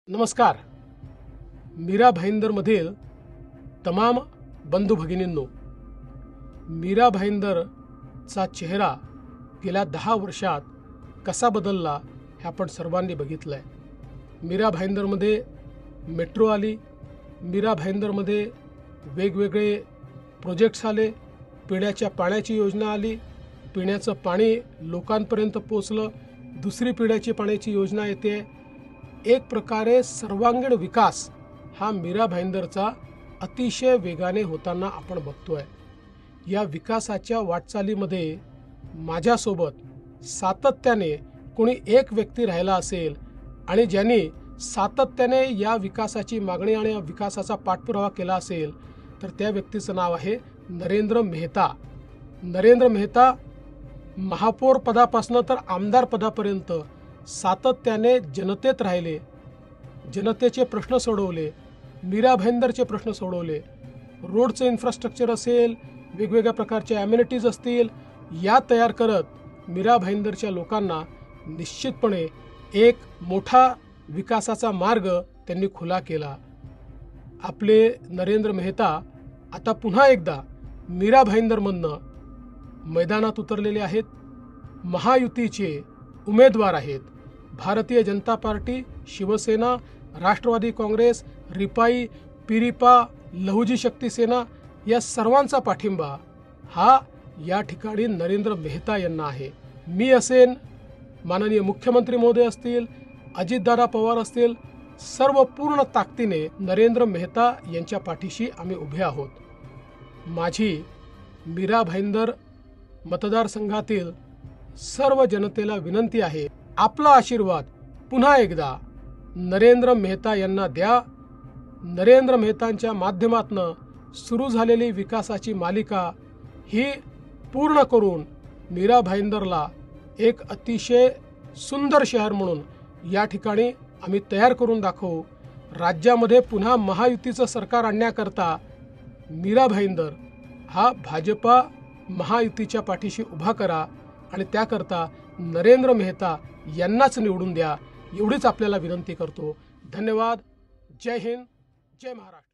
नमस्कार. मीरा भाईंदरमधील तमाम बंधू भगिनींनो, मीरा भाईंदरचा चेहरा गेल्या 10 वर्षात कसा बदलला हे आपण सर्वांनी बघितलं आहे. मीरा भाईंदरमध्ये मेट्रो आली, मीरा भाईंदरमध्ये वेगवेगळे प्रोजेक्ट्स आले, पिण्याच्या पाण्याची योजना आली, पिण्याचं पाणी लोकांपर्यंत पोचलं, दुसरी पिण्याची पाण्याची योजना येते. एक प्रकारे सर्वांगीण विकास हा मीरा भाईंदरचा अतिशय वेगाने होताना आपण बघतोय. या विकासाच्या वाटचालीमध्ये माझ्यासोबत सातत्याने कोणी एक व्यक्ती राहिला असेल आणि ज्यांनी सातत्याने या विकासाची मागणी आणि विकासाचा पाठपुरावा केला असेल तर त्या व्यक्तीचं नाव आहे नरेंद्र मेहता. नरेंद्र मेहता महापौर पदापासून तर आमदार पदापर्यंत सातत्याने जनतेत राहिले, जनतेचे प्रश्न सोडवले, मीरा भाईंदरचे प्रश्न सोडवले. रोडचं इन्फ्रास्ट्रक्चर असेल, वेगवेगळ्या प्रकारच्या ॲम्युनिटीज असतील, या तयार करत मीरा भाईंदरच्या लोकांना निश्चितपणे एक मोठा विकासाचा मार्ग त्यांनी खुला केला. आपले नरेंद्र मेहता आता पुन्हा एकदा मीरा भाईंदरमधनं मैदानात उतरलेले आहेत. महायुतीचे उमेदवार आहेत. भारतीय जनता पार्टी, शिवसेना, राष्ट्रवादी काँग्रेस, रिपाई, पिरिपा, लहुजी शक्ती सेना या सर्वांचा पाठिंबा हा या ठिकाणी नरेंद्र मेहता यांना आहे. मी असेन, माननीय मुख्यमंत्री महोदय असतील, अजितदादा पवार असतील, सर्व पूर्ण ताकदीने नरेंद्र मेहता यांच्या पाठीशी आम्ही उभे आहोत. माझी मीरा भाईंदर मतदारसंघातील सर्व जनतेला विनंती आहे, आपला आशीर्वाद पुन्हा एकदा नरेंद्र मेहता यांना द्या. नरेंद्र मेहतांच्या माध्यमातून सुरू झालेली विकासाची मालिका ही पूर्ण करून मीरा भाईंदरला एक अतिशय सुंदर शहर म्हणून या ठिकाणी आम्ही तयार करून दाखवू. राज्यामध्ये पुन्हा महायुतीचं सरकार आणण्याकरता मीरा भाईंदर हा भाजपा महायुतीच्या पाठीशी उभा करा आणि त्याकरता नरेंद्र मेहता यांनाच निवडून द्या, एवढीच आपल्याला विनंती करतो. धन्यवाद. जय हिंद, जय महाराष्ट्र.